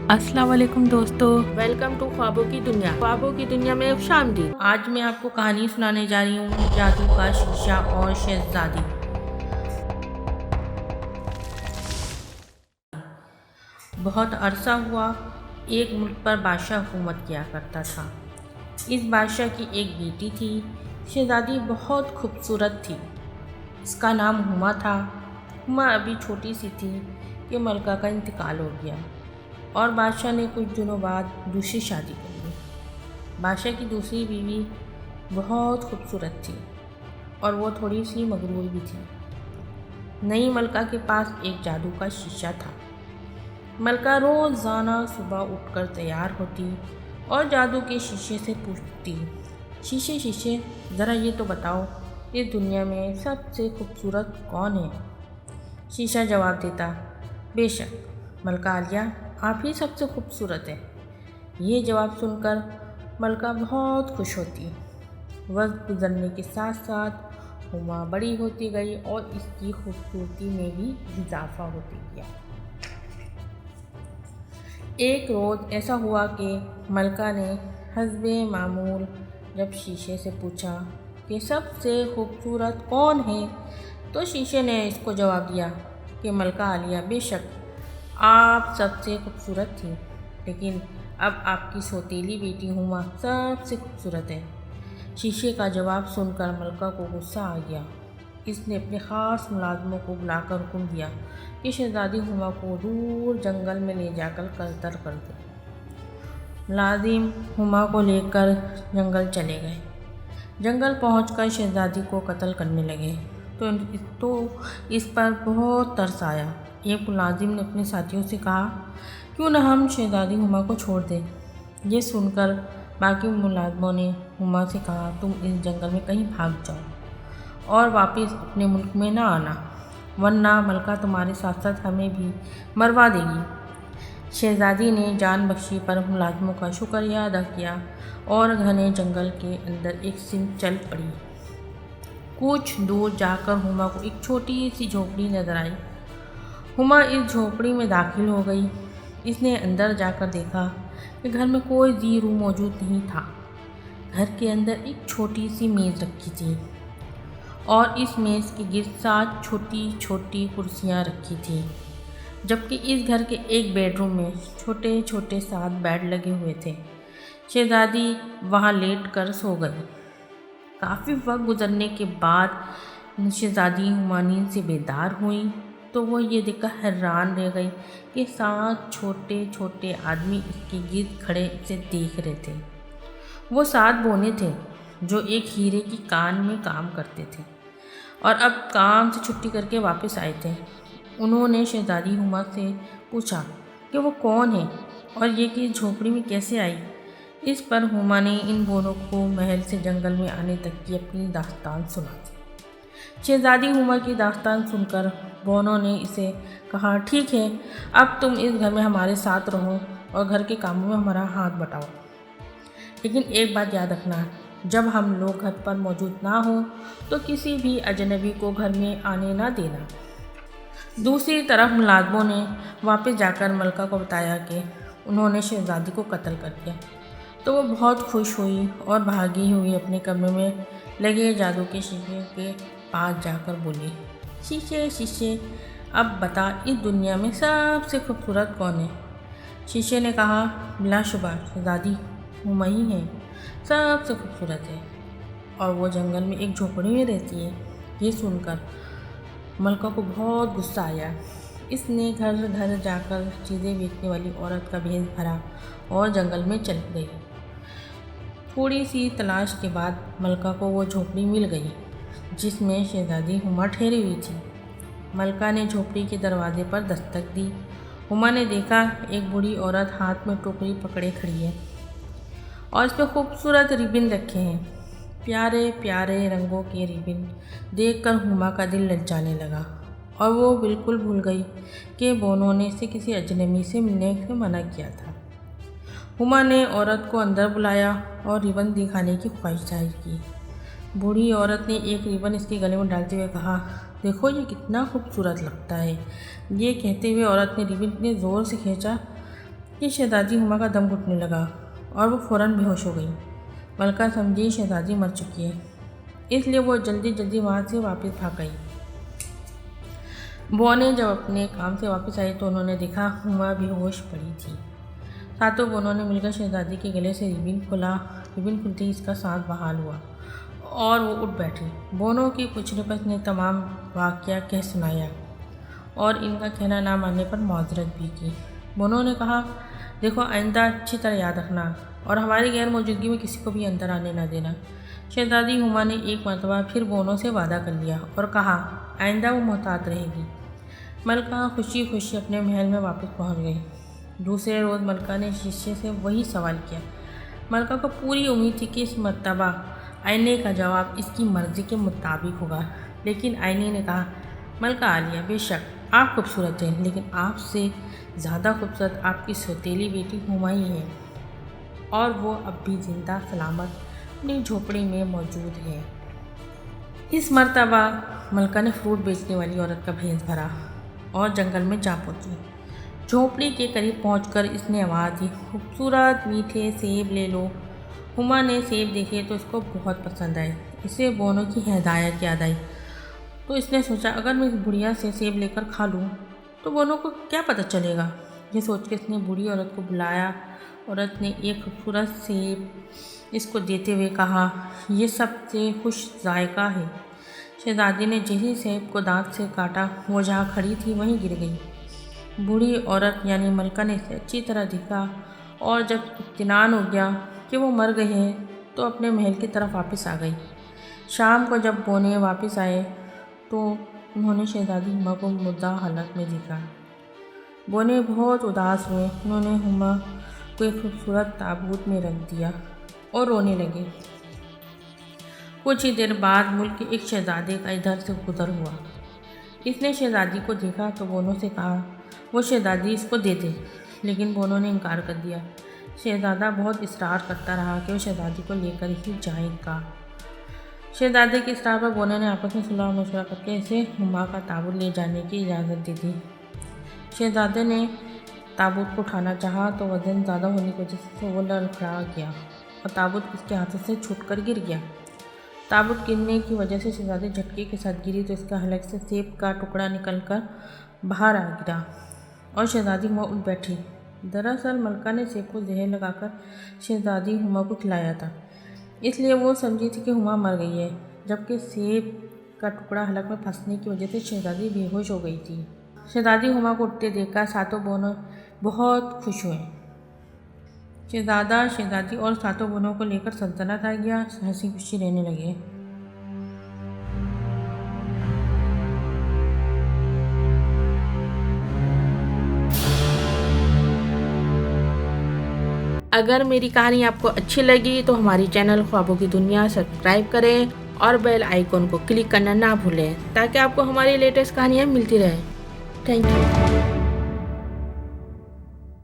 अस्सलाम वालेकुम दोस्तों, वेलकम टू ख्वाबों की दुनिया। ख्वाबों की दुनिया में खुशामदीद। आज मैं आपको कहानी सुनाने जा रही हूँ, जादू का शीशा और शहजादी। बहुत अरसा हुआ एक मुल्क पर बादशाह हुकूमत किया करता था। इस बादशाह की एक बेटी थी। शहजादी बहुत खूबसूरत थी। इसका नाम हुमा था। हुमा अभी छोटी सी थी कि मलका का इंतकाल हो गया और बादशाह ने कुछ दिनों बाद दूसरी शादी कर ली। बादशाह की दूसरी बीवी बहुत खूबसूरत थी और वो थोड़ी सी मगरूर भी थी। नई मलका के पास एक जादू का शीशा था। मलका रोज़ाना सुबह उठकर तैयार होती और जादू के शीशे से पूछती, शीशे शीशे ज़रा ये तो बताओ, इस दुनिया में सबसे खूबसूरत कौन है? शीशा जवाब देता, बेशक मलका आलिया, आप ही सबसे खूबसूरत है। ये जवाब सुनकर मलका बहुत खुश होती। वक्त गुजरने के साथ साथ हुमा बड़ी होती गई और इसकी खूबसूरती में भी इजाफा होते गया। एक रोज़ ऐसा हुआ कि मलका ने हस्बे मामूल जब शीशे से पूछा कि सबसे खूबसूरत कौन है, तो शीशे ने इसको जवाब दिया कि मलका आलिया, बेशक आप सबसे खूबसूरत थी, लेकिन अब आपकी सौतेली बेटी हुमा सबसे खूबसूरत है। शीशे का जवाब सुनकर मलका को गुस्सा आ गया। इसने अपने ख़ास मुलाजमों को बुलाकर हुक्म दिया कि शहजादी हुमा को दूर जंगल में ले जाकर कत्ल कर दे। मुलाजिम हुमा को लेकर जंगल चले गए। जंगल पहुंचकर शहजादी को कत्ल करने लगे तो इस पर बहुत तरस आया। एक मुलाजिम ने अपने साथियों से कहा, क्यों न हम शहजादी हुमा को छोड़ दें। ये सुनकर बाकी मुलाजमों ने हुमा से कहा, तुम इस जंगल में कहीं भाग जाओ और वापस अपने मुल्क में ना आना, वरना मलका तुम्हारे साथ साथ हमें भी मरवा देगी। शहजादी ने जान बख्शी पर मुलाजमों का शुक्रिया अदा किया और घने जंगल के अंदर एक सिंह चल पड़ी। कुछ दूर जाकर हुमा को एक छोटी सी झोपड़ी नजर आई। हुमा इस झोपड़ी में दाखिल हो गई। इसने अंदर जाकर देखा कि घर में कोई जी रूह मौजूद नहीं था। घर के अंदर एक छोटी सी मेज़ रखी थी और इस मेज़ के गिर्द 7 छोटी छोटी कुर्सियाँ रखी थी, जबकि इस घर के एक बेडरूम में छोटे छोटे 7 बेड लगे हुए थे। शहजादी वहाँ लेट कर सो गई। काफ़ी वक्त गुजरने के बाद शहजादी हुमा नींद से बेदार हुई तो वो ये देखकर हैरान रह गई कि 7 छोटे छोटे आदमी इसके गिर्द खड़े इसे देख रहे थे। वो 7 बोने थे जो एक हीरे की कान में काम करते थे और अब काम से छुट्टी करके वापस आए थे। उन्होंने शहजादी हुमा से पूछा कि वो कौन है और ये कि झोपड़ी में कैसे आई। इस पर हुमा ने इन बोनों को महल से जंगल में आने तक की अपनी दास्तान सुना दी। शहजादी हुमा की दास्तान सुनकर बोनों ने इसे कहा, ठीक है, अब तुम इस घर में हमारे साथ रहो और घर के कामों में हमारा हाथ बटाओ, लेकिन एक बात याद रखना, जब हम लोग घर पर मौजूद ना हो तो किसी भी अजनबी को घर में आने ना देना। दूसरी तरफ मुलाजमों ने वापस जाकर मलका को बताया कि उन्होंने शहजादी को कत्ल कर दिया, तो वो बहुत खुश हुई और भागी हुई अपने कमरे में लगे जादू के शीशे के पास जाकर बोली, शीशे शीशे अब बता, इस दुनिया में सबसे खूबसूरत कौन है? शीशे ने कहा, बिलाशुबा शहजादी हुमा ही है, सबसे खूबसूरत है और वो जंगल में एक झोपड़ी में रहती है। ये सुनकर मलका को बहुत गुस्सा आया। इसने घर घर जाकर चीज़ें बेचने वाली औरत का भेष भरा और जंगल में चल गई। थोड़ी सी तलाश के बाद मलका को वो झोपड़ी मिल गई जिसमें शहजादी हुमा ठहरी हुई थी। मलका ने झोपड़ी के दरवाजे पर दस्तक दी। हुमा ने देखा एक बूढ़ी औरत हाथ में टोकरी पकड़े खड़ी है और इस पर खूबसूरत रिबन रखे हैं। प्यारे प्यारे रंगों के रिबन देखकर हुमा का दिल ललचाने लगा और वो बिल्कुल भूल गई कि बोनों ने इसे किसी अजनबी से मिलने से मना किया था। हुमा ने औरत को अंदर बुलाया और रिबन दिखाने की ख्वाहिश जाहिर की। बूढ़ी औरत ने एक रिबन इसके गले में डालते हुए कहा, देखो ये कितना खूबसूरत लगता है। ये कहते हुए औरत ने रिबन इतने ज़ोर से खींचा कि کہ شہزادی ہما کا دم گھٹنے لگا اور وہ فوراً بے ہوش ہو گئی۔ ملکہ سمجھی شہزادی مر چکی ہے، اس لیے وہ جلدی جلدی وہاں سے واپس بھاگ گئی۔ بونیں جب اپنے کام سے واپس آئی تو انہوں نے دیکھا ہما بے ہوش پڑی تھی۔ ساتوں بونوں نے مل کر شہزادی کے گلے سے ربن کھولا۔ ربن کھلتے ہی اس کا سانس بحال ہوا اور وہ اٹھ بیٹھی۔ بونوں کے پوچھنے پر اس نے تمام واقعہ کہہ سنایا اور ان کا کہنا نہ ماننے پر معذرت بھی کی۔ بونوں نے کہا، دیکھو آئندہ اچھی طرح یاد رکھنا اور ہماری غیر موجودگی میں کسی کو بھی اندر آنے نہ دینا۔ شہزادی ہما نے ایک مرتبہ پھر بونوں سے وعدہ کر لیا اور کہا آئندہ وہ محتاط رہے گی۔ ملکہ خوشی خوشی اپنے محل میں واپس پہنچ گئی۔ دوسرے روز ملکہ نے شیشے سے وہی سوال کیا۔ ملکہ کو پوری امید تھی کہ اس مرتبہ آئینے کا جواب اس کی مرضی کے مطابق ہوگا، لیکن آئینے نے کہا، ملکہ عالیہ، بے شک آپ خوبصورت ہیں، لیکن آپ سے زیادہ خوبصورت آپ کی سوتیلی بیٹی ہما ہی ہے، اور وہ اب بھی زندہ سلامت اپنی جھوپڑی میں موجود ہے۔ اس مرتبہ ملکہ نے فروٹ بیچنے والی عورت کا بھیس بھرا اور جنگل میں جا پہنچی۔ جھوپڑی کے قریب پہنچ کر اس نے آواز دی، خوبصورت میٹھے سیب لے لو۔ ہما نے سیب دیکھے تو اس کو بہت پسند آئے۔ اسے بونوں کی ہدایت یاد آئی تو اس نے سوچا اگر میں اس بڑھیا سے سیب لے کر کھا لوں تو بونوں کو کیا پتہ چلے گا۔ یہ سوچ کے اس نے بوڑھی عورت کو بلایا۔ عورت نے ایک خوبصورت سیب اس کو دیتے ہوئے کہا، یہ سب سے خوش ذائقہ ہے۔ شہزادی نے جیسے سیب کو دانت سے کاٹا وہ جہاں کھڑی تھی وہیں گر گئی۔ بوڑھی عورت یعنی ملکہ نے اسے اچھی طرح دیکھا اور جب اطمینان ہو گیا کہ وہ مر گئے ہیں تو اپنے محل کی طرف واپس آ گئی۔ شام کو جب بونے واپس آئے تو انہوں نے شہزادی ہما کو مردہ حالت میں دیکھا۔ بونے بہت اداس ہوئے۔ انہوں نے ہما کو ایک خوبصورت تابوت میں رکھ دیا اور رونے لگے۔ کچھ ہی دیر بعد ملک کے ایک شہزادے کا ادھر سے گزر ہوا۔ اس نے شہزادی کو دیکھا تو بونوں سے کہا وہ شہزادی اس کو دے دے، لیکن بونوں نے انکار کر دیا۔ شہزادہ بہت اصرار کرتا رہا کہ وہ شہزادی کو لے کر ہی جائیں گا۔ شہزادے کے اصرار پر بونوں نے آپس میں صلاح مشورہ کر کے اسے ہما کا تابوت لے جانے کی اجازت دے دی۔ شہزادے نے تابوت کو اٹھانا چاہا تو وزن زیادہ ہونے کی وجہ سے وہ لڑکھڑا گیا اور تابوت اس کے ہاتھوں سے چھوٹ کر گر گیا۔ تابوت گرنے کی وجہ سے شہزادی جھٹکے کے ساتھ گری تو اس کے حلق سے سیب کا ٹکڑا نکل کر باہر آ گرا اور شہزادی ہما اٹھ بیٹھی۔ دراصل ملکہ نے سیب کو زہر لگا کر شہزادی ہما کو کھلایا تھا، اس لیے وہ سمجھی تھی کہ ہما مر گئی ہے، جبکہ سیب کا ٹکڑا حلق میں پھنسنے کی وجہ سے شہزادی بے ہوش ہو گئی تھی۔ شہزادی ہما کو اٹھتے دیکھ کر ساتوں بونوں بہت خوش ہوئے۔ شہزادہ، شہزادی اور ساتوں بونوں کو لے کر سلطنت آ گیا، ہنسی خوشی رہنے لگے۔ اگر میری کہانی آپ کو اچھی لگی تو ہماری چینل خوابوں کی دنیا سبسکرائب کریں اور بیل آئیکن کو کلک کرنا نہ بھولیں تاکہ آپ کو ہماری لیٹسٹ کہانیاں ملتی رہیں۔ Thank you.